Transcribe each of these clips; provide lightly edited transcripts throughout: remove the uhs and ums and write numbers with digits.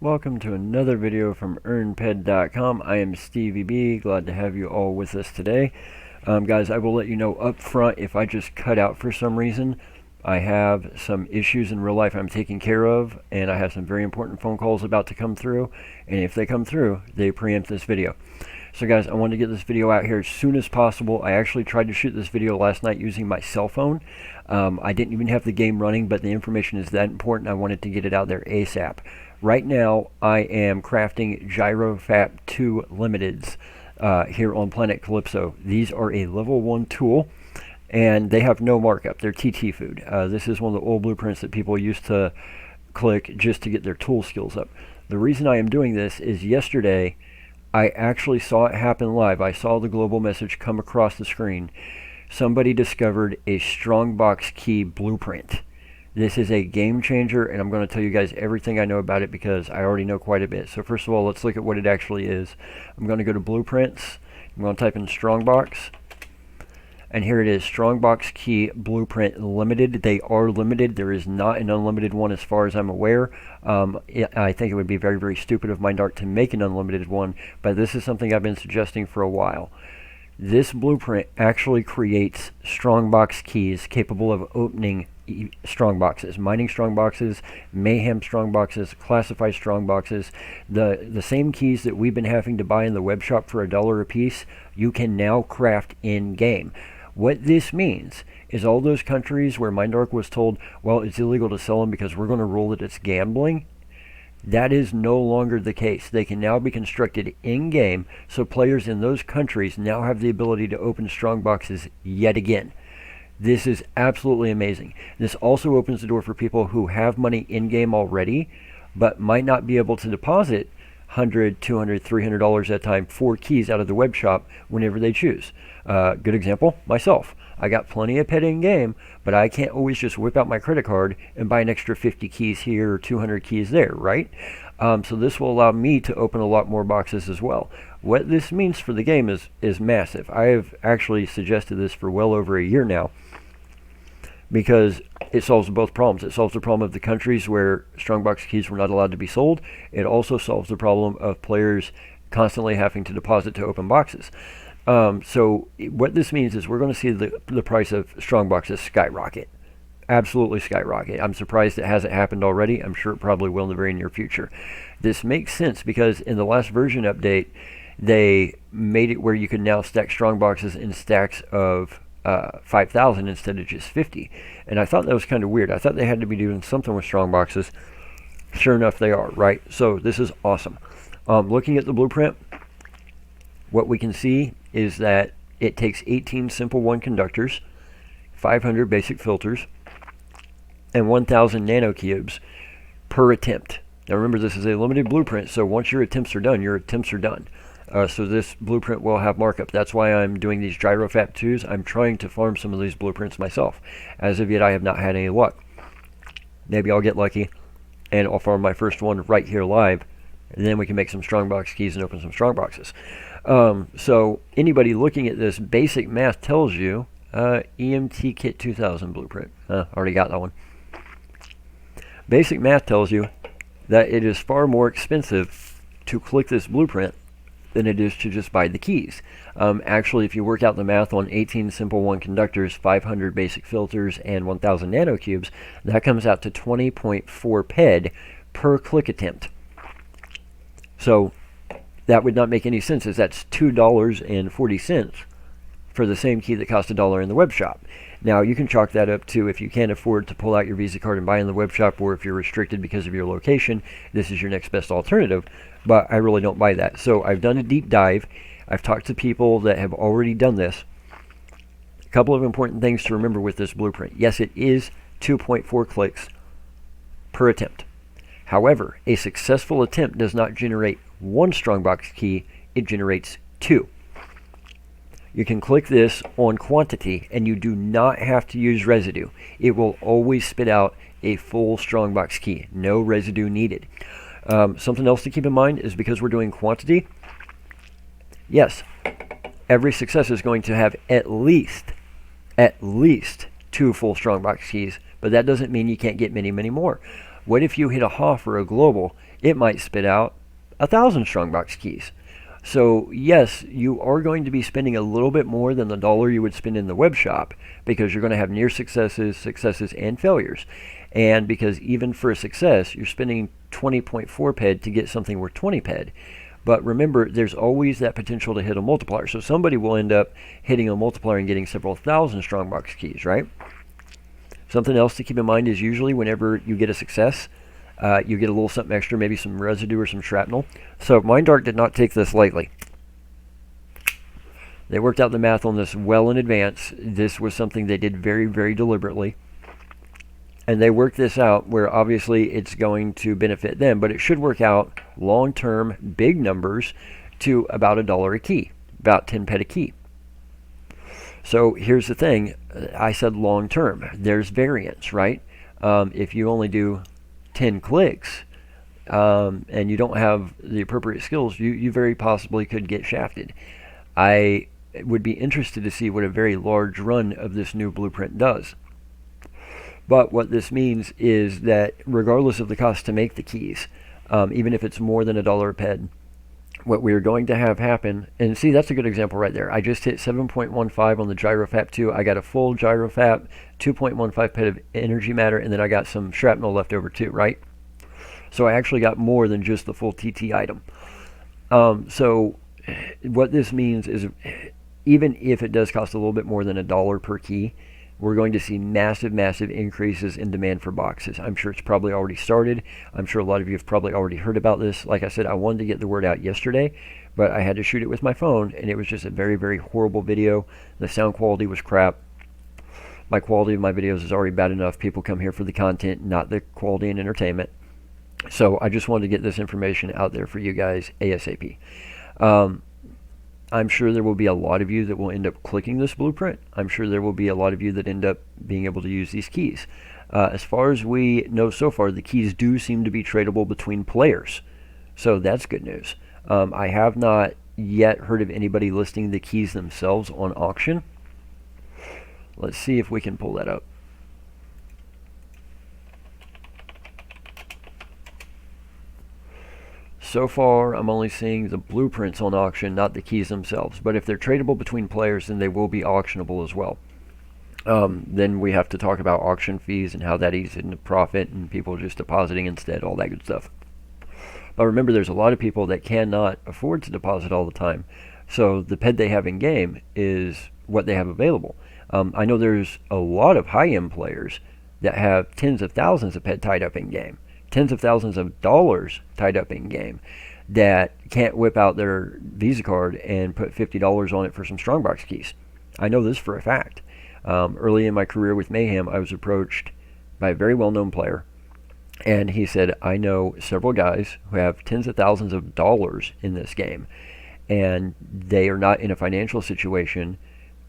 Welcome to another video from EarnPED.com. I am StevieB. Glad to have you all with us today. Guys, I will let you know up front if I just cut out for some reason. I have some issues in real life I'm taking care of, and I have some very important phone calls about to come through, and if they come through, they preempt this video. So guys, I wanted to get this video out here as soon as possible. I actually tried to shoot this video last night using my cell phone. I didn't even have the game running, but the information is that important. I wanted to get it out there ASAP. Right now, I am crafting GyroFap 2 Limiteds here on Planet Calypso. These are a level 1 tool, and they have no markup. They're TT food. This is one of the old blueprints that people used to click just to get their tool skills up. The reason I am doing this is yesterday, I actually saw it happen live. I saw the global message come across the screen. Somebody discovered a Strongbox key blueprint. This is a game changer, and I'm going to tell you guys everything I know about it because I already know quite a bit. So first of all, let's look at what it actually is. I'm going to go to Blueprints. I'm going to type in Strongbox. And here it is, Strongbox Key Blueprint Limited. They are limited. There is not an unlimited one as far as I'm aware. I think it would be very, very stupid of Mind Art to make an unlimited one, but this is something I've been suggesting for a while. This blueprint actually creates Strongbox keys capable of opening strongboxes, mining strongboxes, mayhem strongboxes, classify strongboxes. The same keys that we've been having to buy in the web shop for $1 a piece, you can now craft in game. What this means is all those countries where MindArk was told, well, it's illegal to sell them because we're going to rule that it's gambling, that is no longer the case. They can now be constructed in-game, so players in those countries now have the ability to open strongboxes yet again. This is absolutely amazing. This also opens the door for people who have money in-game already, but might not be able to deposit $100, $200, $300 at a time for keys out of the web shop whenever they choose. Good example, myself. I got plenty of PED in game, but I can't always just whip out my credit card and buy an extra 50 keys here or 200 keys there, right? So this will allow me to open a lot more boxes as well. What this means for the game is massive. I have actually suggested this for well over a year now because it solves both problems. It solves the problem of the countries where Strongbox keys were not allowed to be sold. It also solves the problem of players constantly having to deposit to open boxes. So what this means is we're going to see the price of Strongboxes skyrocket. Absolutely skyrocket. I'm surprised it hasn't happened already. I'm sure it probably will in the very near future. This makes sense because in the last version update, they made it where you can now stack Strongboxes in stacks of 5,000 instead of just 50. And I thought that was kind of weird. I thought they had to be doing something with Strongboxes. Sure enough, they are, right? So this is awesome. Looking at the blueprint, what we can see is that it takes 18 simple 1 conductors, 500 basic filters, and 1,000 NanoCubes per attempt. Now remember, this is a limited blueprint, so once your attempts are done, your attempts are done. So this blueprint will have markup. That's why I'm doing these GyroFap 2s. I'm trying to farm some of these blueprints myself. As of yet, I have not had any luck. Maybe I'll get lucky, and I'll farm my first one right here live, and then we can make some Strongbox keys and open some Strongboxes. So anybody looking at this, basic math tells you EMT Kit 2000 blueprint. Already got that one. Basic math tells you that it is far more expensive to click this blueprint than it is to just buy the keys. Actually, if you work out the math on 18 simple 1 conductors, 500 basic filters, and 1,000 NanoCubes, that comes out to 20.4 PED per click attempt. So that would not make any sense, as that's $2.40 for the same key that cost $1 in the web shop. Now you can chalk that up to if you can't afford to pull out your Visa card and buy in the web shop, or if you're restricted because of your location, this is your next best alternative, but I really don't buy that. So I've done a deep dive. I've talked to people that have already done this. A couple of important things to remember with this blueprint. Yes, it is 2.4 clicks per attempt. However, a successful attempt does not generate 1 Strongbox key, it generates 2. You can click this on quantity and you do not have to use residue. It will always spit out a full Strongbox key, no residue needed. Something else to keep in mind is because we're doing quantity, yes, every success is going to have at least 2 full Strongbox keys, but that doesn't mean you can't get many, many more. What if you hit a HOF or a global? It might spit out 1,000 Strongbox keys. So yes, you are going to be spending a little bit more than the dollar you would spend in the web shop, because you're going to have near successes, successes, and failures. And because even for a success, you're spending 20.4 PED to get something worth 20 PED. But remember, there's always that potential to hit a multiplier. So somebody will end up hitting a multiplier and getting several thousand Strongbox keys, right? Something else to keep in mind is usually whenever you get a success, you get a little something extra, maybe some residue or some shrapnel. So Mindark did not take this lightly. They worked out the math on this well in advance. This was something they did very, very deliberately. And they worked this out where obviously it's going to benefit them, but it should work out long-term, big numbers to about $1 a key, about 10 PED a key. So here's the thing. I said long-term. There's variance, right? If you only do 10 clicks and you don't have the appropriate skills, you very possibly could get shafted. I would be interested to see what a very large run of this new blueprint does. But what this means is that regardless of the cost to make the keys, even if it's more than $1 a PED, what we're going to have happen, and see, that's a good example right there. I just hit 7.15 on the GyroFap 2. I got a full GyroFap, 2.15 PED of energy matter, and then I got some shrapnel left over too, right? So I actually got more than just the full TT item. So what this means is, even if it does cost a little bit more than $1 per key, we're going to see massive, massive increases in demand for boxes. I'm sure it's probably already started. I'm sure a lot of you have probably already heard about this. Like I said, I wanted to get the word out yesterday, but I had to shoot it with my phone, and it was just a very, very horrible video. The sound quality was crap. My quality of my videos is already bad enough. People come here for the content, not the quality and entertainment. So I just wanted to get this information out there for you guys ASAP. I'm sure there will be a lot of you that will end up clicking this blueprint. I'm sure there will be a lot of you that end up being able to use these keys. As far as we know so far, the keys do seem to be tradable between players. So that's good news. I have not yet heard of anybody listing the keys themselves on auction. Let's see if we can pull that up. So far, I'm only seeing the blueprints on auction, not the keys themselves. But if they're tradable between players, then they will be auctionable as well. Then we have to talk about auction fees and how that eats into profit and people just depositing instead, all that good stuff. But remember, there's a lot of people that cannot afford to deposit all the time. So the PED they have in game is what they have available. I know there's a lot of high-end players that have tens of thousands of PED tied up in game. Tens of thousands of dollars tied up in game that can't whip out their Visa card and put $50 on it for some Strongbox keys. I know this for a fact. Early in my career with Mayhem, I was approached by a very well-known player, and he said, I know several guys who have tens of thousands of dollars in this game, and they are not in a financial situation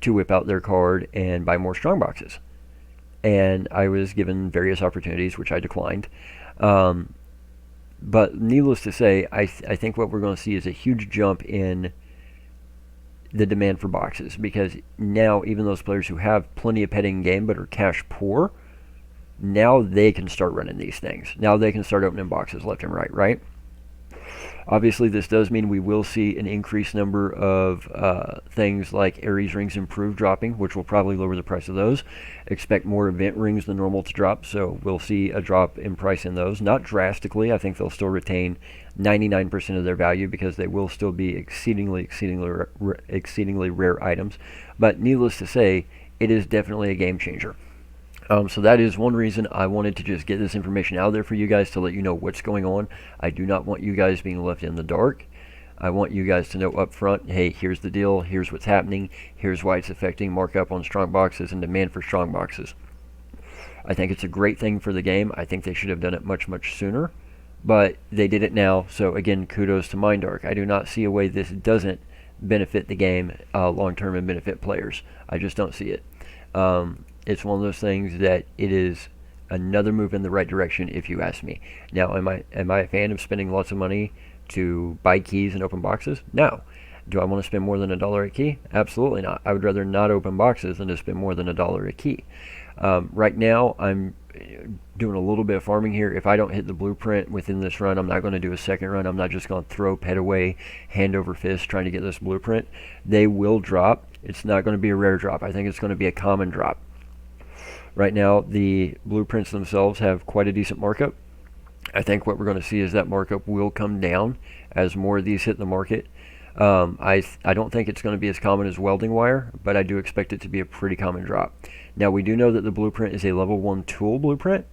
to whip out their card and buy more Strongboxes. And I was given various opportunities, which I declined. But needless to say, I think what we're going to see is a huge jump in the demand for boxes, because now even those players who have plenty of PED in game but are cash poor, now they can start running these things. Now they can start opening boxes left and right? Obviously, this does mean we will see an increased number of things like Ares rings improved dropping, which will probably lower the price of those. Expect more event rings than normal to drop, so we'll see a drop in price in those. Not drastically. I think they'll still retain 99% of their value because they will still be exceedingly rare items. But needless to say, it is definitely a game changer. So that is one reason I wanted to just get this information out there for you guys to let you know what's going on. I do not want you guys being left in the dark. I want you guys to know up front, hey, here's the deal, here's what's happening, here's why it's affecting markup on Strongboxes and demand for Strongboxes. I think it's a great thing for the game. I think they should have done it much, much sooner, but they did it now. So again, kudos to Mindark. I do not see a way this doesn't benefit the game long-term and benefit players. I just don't see it. It's one of those things that it is another move in the right direction, if you ask me. Now, am I a fan of spending lots of money to buy keys and open boxes? No. Do I want to spend more than $1 a key? Absolutely not. I would rather not open boxes than to spend more than $1 a key. Right now, I'm doing a little bit of farming here. If I don't hit the blueprint within this run, I'm not going to do a second run. I'm not just going to throw pet away hand over fist trying to get this blueprint. They will drop. It's not going to be a rare drop. I think it's going to be a common drop. Right now, the blueprints themselves have quite a decent markup. I think what we're going to see is that markup will come down as more of these hit the market. I don't think it's going to be as common as welding wire, but I do expect it to be a pretty common drop. Now, we do know that the blueprint is a level 1 tool blueprint,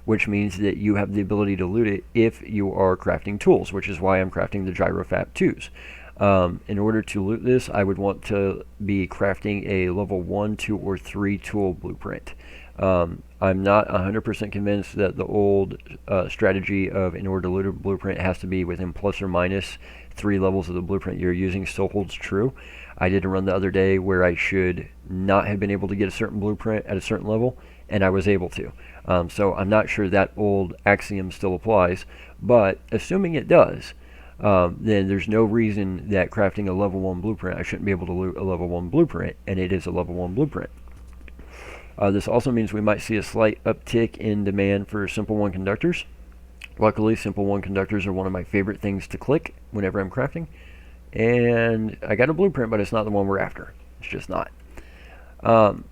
which means that you have the ability to loot it if you are crafting tools, which is why I'm crafting the GyroFab 2s. In order to loot this, I would want to be crafting a level 1, 2, or 3 tool blueprint. I'm not 100% convinced that the old strategy of in order to loot a blueprint has to be within plus or minus 3 levels of the blueprint you're using still holds true. I did a run the other day where I should not have been able to get a certain blueprint at a certain level, and I was able to. So I'm not sure that old axiom still applies, but assuming it does, then there's no reason that crafting a level 1 blueprint, I shouldn't be able to loot a level 1 blueprint, and it is a level 1 blueprint. This also means we might see a slight uptick in demand for Simple 1 conductors. Luckily, Simple 1 conductors are one of my favorite things to click whenever I'm crafting. And I got a blueprint, but it's not the one we're after. It's just not.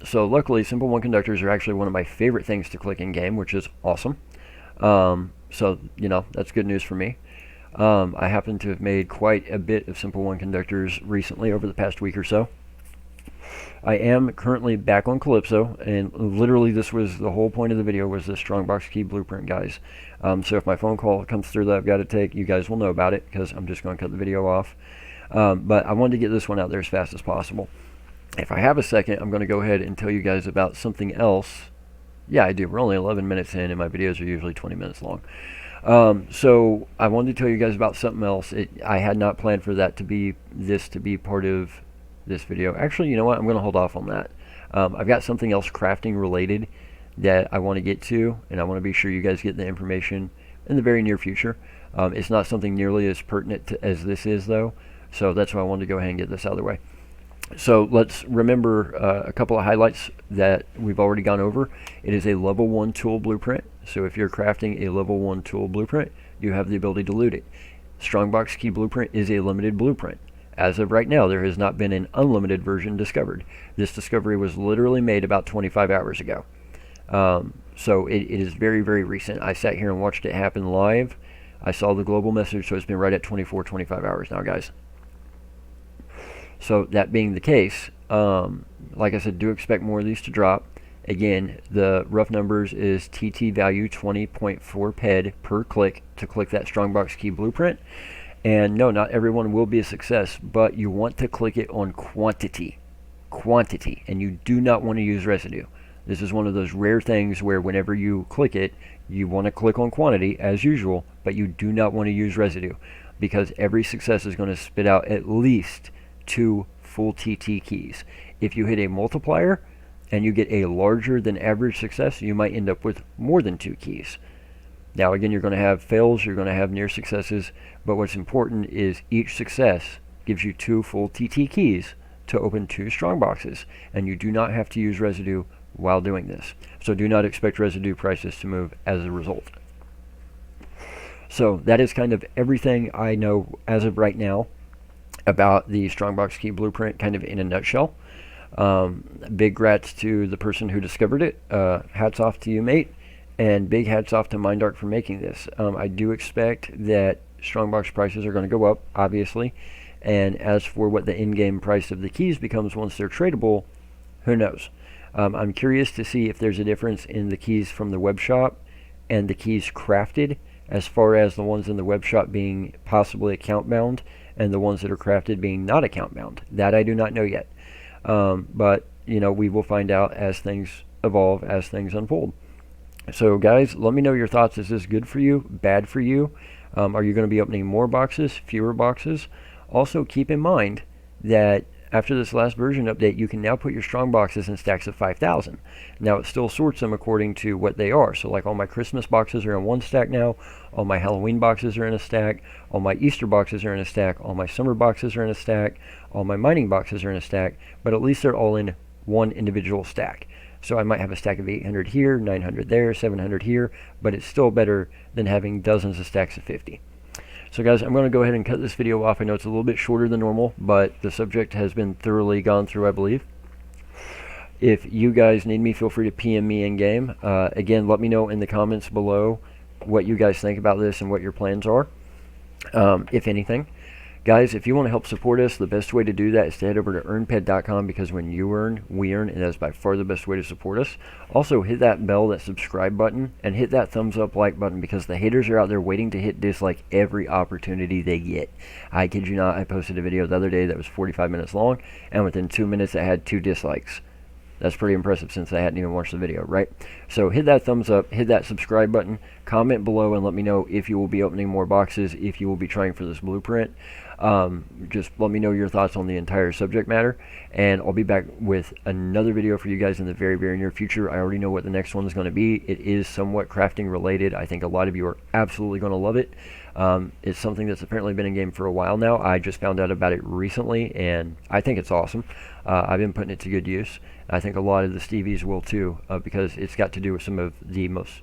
So luckily, Simple 1 conductors are actually one of my favorite things to click in game, which is awesome. So, you know, that's good news for me. I happen to have made quite a bit of Simple 1 conductors recently over the past week or so. I am currently back on Calypso, and literally this was the whole point of the video, was the Strongbox key blueprint, guys. So if my phone call comes through that I've got to take, you guys will know about it, because I'm just going to cut the video off. But I wanted to get this one out there as fast as possible. If I have a second, I'm going to go ahead and tell you guys about something else. Yeah, I do. We're only 11 minutes in, and my videos are usually 20 minutes long. So I wanted to tell you guys about something else. I had not planned for that to be part of this video. Actually, you know what? I'm going to hold off on that. I've got something else crafting related that I want to get to, and I want to be sure you guys get the information in the very near future. It's not something nearly as pertinent as this is, though, so that's why I wanted to go ahead and get this out of the way. So let's remember a couple of highlights that we've already gone over. It is a level 1 tool blueprint, so if you're crafting a level 1 tool blueprint, you have the ability to loot it. Strongbox key blueprint is a limited blueprint. As of right now, there has not been an unlimited version discovered. This discovery was literally made about 25 hours ago. So it is very, very recent. I sat here and watched it happen live. I saw the global message, so it's been right at 24, 25 hours now, guys. So that being the case, like I said, do expect more of these to drop. Again, the rough numbers is TT value 20.4 PED per click to click that Strongbox key blueprint. And no, not everyone will be a success, but you want to click it on quantity, and you do not want to use residue. This is one of those rare things where whenever you click it, you want to click on quantity as usual, but you do not want to use residue, because every success is going to spit out at least 2 full TT keys. If you hit a multiplier and you get a larger than average success, you might end up with more than 2 keys. Now again, you're going to have fails, you're going to have near successes, but what's important is each success gives you 2 full TT keys to open 2 strong boxes, and you do not have to use residue while doing this. So do not expect residue prices to move as a result. So that is kind of everything I know as of right now about the Strongbox key blueprint, kind of in a nutshell. Big grats to the person who discovered it. Hats off to you, mate. And big hats off to Mindark for making this. I do expect that Strongbox prices are going to go up, obviously. And as for what the in-game price of the keys becomes once they're tradable, who knows? I'm curious to see if there's a difference in the keys from the web shop and the keys crafted, as far as the ones in the web shop being possibly account bound and the ones that are crafted being not account bound. That I do not know yet. But, you know, we will find out as things evolve, as things unfold. So guys, let me know your thoughts. Is this good for you? Bad for you? Are you going to be opening more boxes? Fewer boxes? Also keep in mind that after this last version update, you can now put your strong boxes in stacks of 5,000. Now it still sorts them according to what they are. So like all my Christmas boxes are in one stack now. All my Halloween boxes are in a stack. All my Easter boxes are in a stack. All my summer boxes are in a stack. All my mining boxes are in a stack. But at least they're all in one individual stack. So I might have a stack of 800 here, 900 there, 700 here, but it's still better than having dozens of stacks of 50. So guys, I'm going to go ahead and cut this video off. I know it's a little bit shorter than normal, but the subject has been thoroughly gone through, I believe. If you guys need me, feel free to PM me in game. Again, let me know in the comments below what you guys think about this and what your plans are, if anything. Guys, if you want to help support us, the best way to do that is to head over to EarnPED.com, because when you earn, we earn, and that's by far the best way to support us. Also, hit that bell, that subscribe button, and hit that thumbs up like button, because the haters are out there waiting to hit dislike every opportunity they get. I kid you not, I posted a video the other day that was 45 minutes long, and within 2 minutes I had 2 dislikes. That's pretty impressive since I hadn't even watched the video, right? So hit that thumbs up, hit that subscribe button, comment below and let me know if you will be opening more boxes, if you will be trying for this blueprint. Just let me know your thoughts on the entire subject matter, and I'll be back with another video for you guys in the very, very near future. I already know what the next one is going to be. It is somewhat crafting related. I think a lot of you are absolutely going to love it. It's something that's apparently been in game for a while now. I just found out about it recently, and I think it's awesome. I've been putting it to good use. I think a lot of the Stevies will too, because it's got to do with some of the most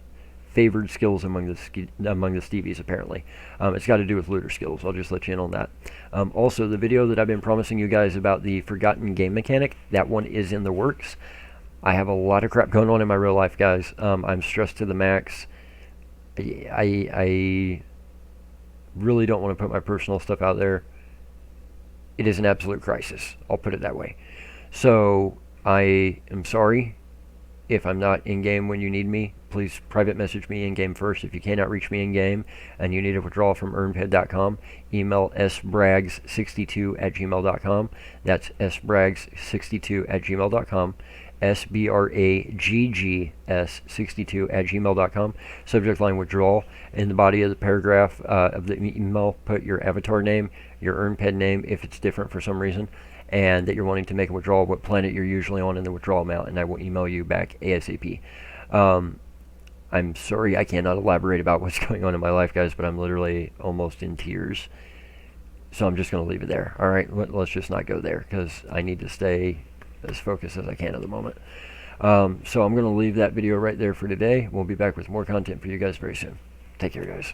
favored skills among the Stevies, apparently. It's got to do with looter skills. I'll just let you in on that. Also, the video that I've been promising you guys about the forgotten game mechanic, that one is in the works. I have a lot of crap going on in my real life, guys. I'm stressed to the max. I really don't want to put my personal stuff out there. It is an absolute crisis. I'll put it that way. So I am sorry if I'm not in game when you need me. Please private message me in game first. If you cannot reach me in game and you need a withdrawal from EarnPED.com, email sbraggs62@gmail.com. That's sbraggs62@gmail.com. sbraggs62@gmail.com. Subject line withdrawal. In the body of the paragraph of the email, put your avatar name, your EarnPED name if it's different for some reason, and that you're wanting to make a withdrawal, what planet you're usually on, and the withdrawal amount, and I will email you back ASAP. I'm sorry I cannot elaborate about what's going on in my life, guys, but I'm literally almost in tears. So I'm just going to leave it there. All right, let's just not go there, because I need to stay as focused as I can at the moment. So I'm going to leave that video right there for today. We'll be back with more content for you guys very soon. Take care, guys.